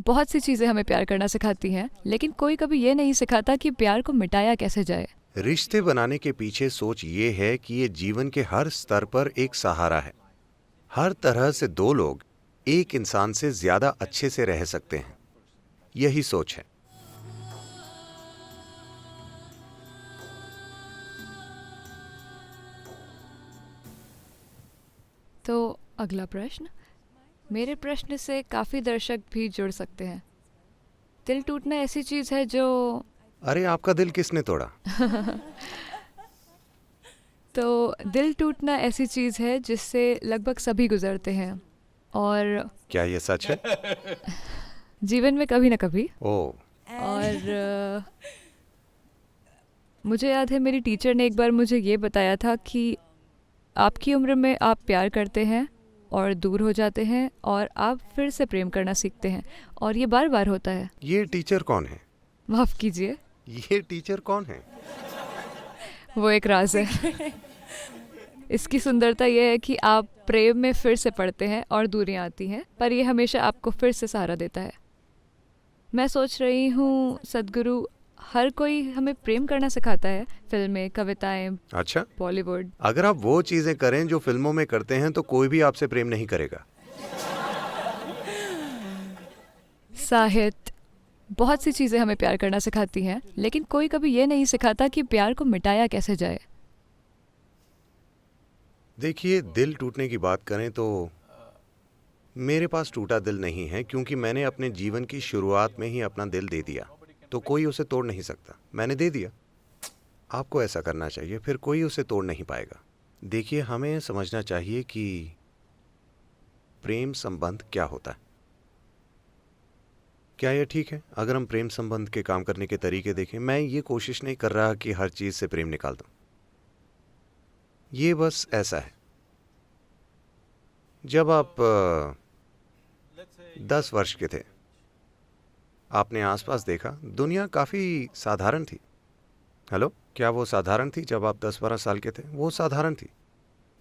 बहुत सी चीजें हमें प्यार करना सिखाती हैं, लेकिन कोई कभी ये नहीं सिखाता कि प्यार को मिटाया कैसे जाए। रिश्ते बनाने के पीछे सोच ये है कि ये जीवन के हर स्तर पर एक सहारा है। हर तरह से दो लोग एक इंसान से ज्यादा अच्छे से रह सकते हैं, यही सोच है। तो अगला प्रश्न, मेरे प्रश्न से काफी दर्शक भी जुड़ सकते हैं। दिल टूटना ऐसी चीज है जो अरे आपका दिल किसने तोड़ा? तो दिल टूटना ऐसी चीज है जिससे लगभग सभी गुजरते हैं, और क्या ये सच है? जीवन में कभी ना कभी। ओ, और मुझे याद है मेरी टीचर ने एक बार मुझे ये बताया था कि आपकी उम्र में आप प्यार करते हैं और दूर हो जाते हैं, और आप फिर से प्रेम करना सीखते हैं, और ये बार बार होता है। ये टीचर कौन है? माफ कीजिए, ये टीचर कौन है? वो एक राज है। इसकी सुंदरता यह है कि आप प्रेम में फिर से पड़ते हैं और दूरियां आती हैं, पर ये हमेशा आपको फिर से सहारा देता है। मैं सोच रही हूँ सद्गुरु, हर कोई हमें प्रेम करना सिखाता है, फिल्में, कविताएं, अच्छा, बॉलीवुड। अगर आप वो चीजें करें जो फिल्मों में करते हैं तो कोई भी आपसे प्रेम नहीं करेगा। साहित्य, बहुत सी चीज़ें हमें प्यार करना सिखाती हैं, लेकिन कोई कभी ये नहीं सिखाता कि प्यार को मिटाया कैसे जाए। देखिए, दिल टूटने की बात करें तो मेरे पास टूटा दिल नहीं है, क्योंकि मैंने अपने जीवन की शुरुआत में ही अपना दिल दे दिया, तो कोई उसे तोड़ नहीं सकता। मैंने दे दिया। आपको ऐसा करना चाहिए, फिर कोई उसे तोड़ नहीं पाएगा। देखिए, हमें समझना चाहिए कि प्रेम संबंध क्या होता है। क्या यह ठीक है अगर हम प्रेम संबंध के काम करने के तरीके देखें? मैं ये कोशिश नहीं कर रहा कि हर चीज से प्रेम निकाल दूं। ये बस ऐसा है, जब आप 10 वर्ष के थे, आपने आसपास देखा, दुनिया काफी साधारण थी। हेलो, क्या वो साधारण थी जब आप 10-12 साल के थे? वो साधारण थी।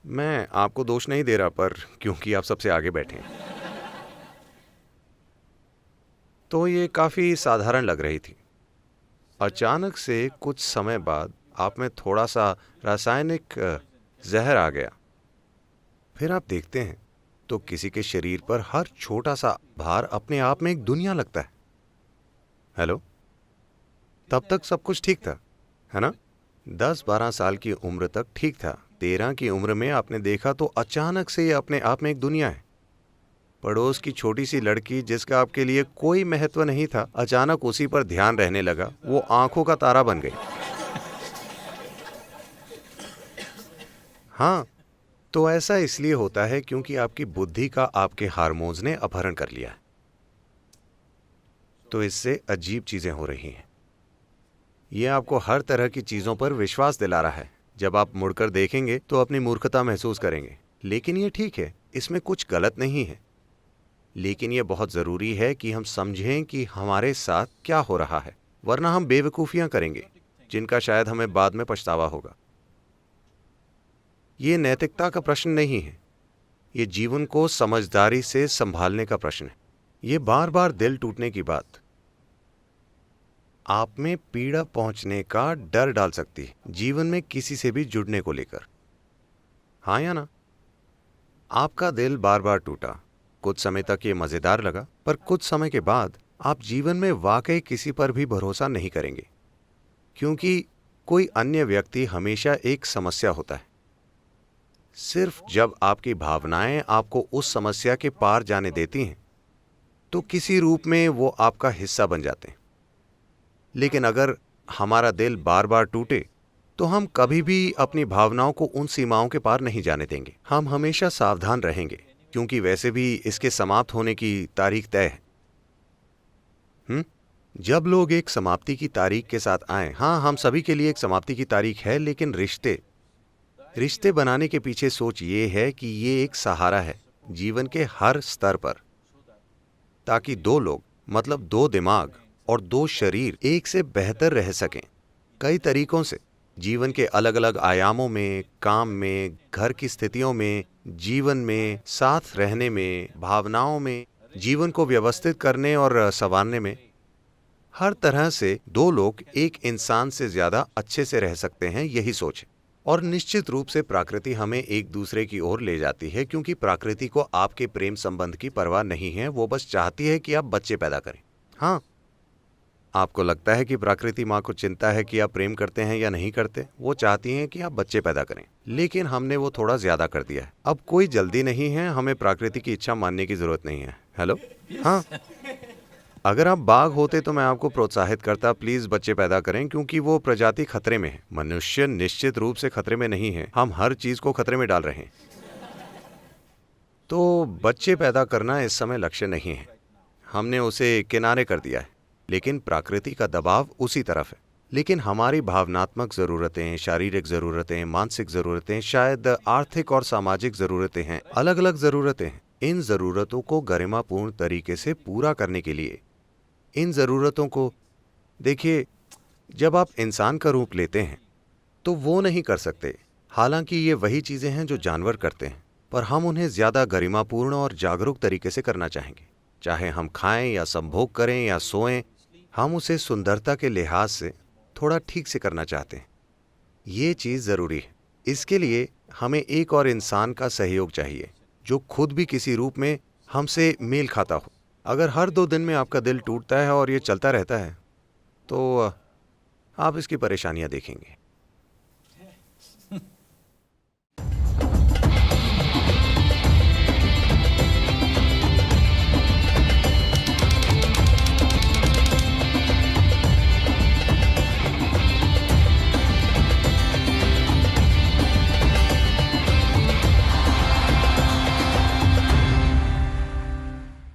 मैं आपको दोष नहीं दे रहा, पर क्योंकि आप सबसे आगे बैठे हैं तो ये काफी साधारण लग रही थी। अचानक से कुछ समय बाद आप में थोड़ा सा रासायनिक जहर आ गया। फिर आप देखते हैं तो किसी के शरीर पर हर छोटा सा भार अपने आप में एक दुनिया लगता है। हेलो, तब तक सब कुछ ठीक था, है ना? 10-12 साल की उम्र तक ठीक था। 13 की उम्र में आपने देखा तो अचानक से ये अपने आप में एक दुनिया है। पड़ोस की छोटी सी लड़की, जिसका आपके लिए कोई महत्व नहीं था, अचानक उसी पर ध्यान रहने लगा। वो आंखों का तारा बन गई। हाँ, तो ऐसा इसलिए होता है क्योंकि आपकी बुद्धि का आपके हार्मोन्स ने अपहरण कर लिया है। तो इससे अजीब चीजें हो रही हैं। ये आपको हर तरह की चीजों पर विश्वास दिला रहा है। जब आप मुड़कर देखेंगे तो अपनी मूर्खता महसूस करेंगे। लेकिन ये ठीक है, इसमें कुछ गलत नहीं है। लेकिन यह बहुत जरूरी है कि हम समझें कि हमारे साथ क्या हो रहा है, वरना हम बेवकूफियां करेंगे जिनका शायद हमें बाद में पछतावा होगा। ये नैतिकता का प्रश्न नहीं है, ये जीवन को समझदारी से संभालने का प्रश्न है। ये बार बार दिल टूटने की बात आप में पीड़ा पहुंचने का डर डाल सकती है, जीवन में किसी से भी जुड़ने को लेकर। हाँ या ना? आपका दिल बार बार टूटा। कुछ समय तक ये मजेदार लगा, पर कुछ समय के बाद आप जीवन में वाकई किसी पर भी भरोसा नहीं करेंगे, क्योंकि कोई अन्य व्यक्ति हमेशा एक समस्या होता है। सिर्फ जब आपकी भावनाएं आपको उस समस्या के पार जाने देती हैं, तो किसी रूप में वो आपका हिस्सा बन जाते हैं। लेकिन अगर हमारा दिल बार बार टूटे, तो हम कभी भी अपनी भावनाओं को उन सीमाओं के पार नहीं जाने देंगे। हम हमेशा सावधान रहेंगे, क्योंकि वैसे भी इसके समाप्त होने की तारीख तय है। जब लोग एक समाप्ति की तारीख के साथ आए, हाँ, हम सभी के लिए एक समाप्ति की तारीख है, लेकिन रिश्ते बनाने के पीछे सोच ये है कि ये एक सहारा है जीवन के हर स्तर पर, ताकि दो लोग, मतलब दो दिमाग और दो शरीर, एक से बेहतर रह सकें। कई तरीकों से, जीवन के अलग अलग आयामों में, काम में, घर की स्थितियों में, जीवन में, साथ रहने में, भावनाओं में, जीवन को व्यवस्थित करने और संवारने में हर तरह से दो लोग एक इंसान से ज्यादा अच्छे से रह सकते हैं, यही सोच है। और निश्चित रूप से प्रकृति हमें एक दूसरे की ओर ले जाती है, क्योंकि प्रकृति को आपके प्रेम संबंध की परवाह नहीं है। वो बस चाहती है कि आप बच्चे पैदा करें। हाँ, आपको लगता है कि प्रकृति माँ को चिंता है कि आप प्रेम करते हैं या नहीं करते। वो चाहती हैं कि आप बच्चे पैदा करें, लेकिन हमने वो थोड़ा ज्यादा कर दिया है। अब कोई जल्दी नहीं है, हमें प्रकृति की इच्छा मानने की जरूरत नहीं है। हेलो, हाँ, अगर आप बाघ होते तो मैं आपको प्रोत्साहित करता, प्लीज बच्चे पैदा करें, क्योंकि वो प्रजाति खतरे में है। मनुष्य निश्चित रूप से खतरे में नहीं है, हम हर चीज को खतरे में डाल रहे हैं। तो बच्चे पैदा करना इस समय लक्ष्य नहीं है, हमने उसे किनारे कर दिया है। लेकिन प्रकृति का दबाव उसी तरफ है। लेकिन हमारी भावनात्मक ज़रूरतें, शारीरिक ज़रूरतें, मानसिक ज़रूरतें, शायद आर्थिक और सामाजिक ज़रूरतें हैं, अलग अलग ज़रूरतें हैं। इन ज़रूरतों को गरिमापूर्ण तरीके से पूरा करने के लिए, इन ज़रूरतों को देखिए, जब आप इंसान का रूप लेते हैं तो वो नहीं कर सकते। हालांकि ये वही चीज़ें हैं जो जानवर करते हैं, पर हम उन्हें ज़्यादा गरिमापूर्ण और जागरूक तरीके से करना चाहेंगे। चाहे हम खाएं या संभोग करें या सोएं, हम उसे सुंदरता के लिहाज से थोड़ा ठीक से करना चाहते हैं। ये चीज़ ज़रूरी है। इसके लिए हमें एक और इंसान का सहयोग चाहिए जो खुद भी किसी रूप में हमसे मेल खाता हो। अगर हर 2 दिन में आपका दिल टूटता है और ये चलता रहता है तो आप इसकी परेशानियां देखेंगे।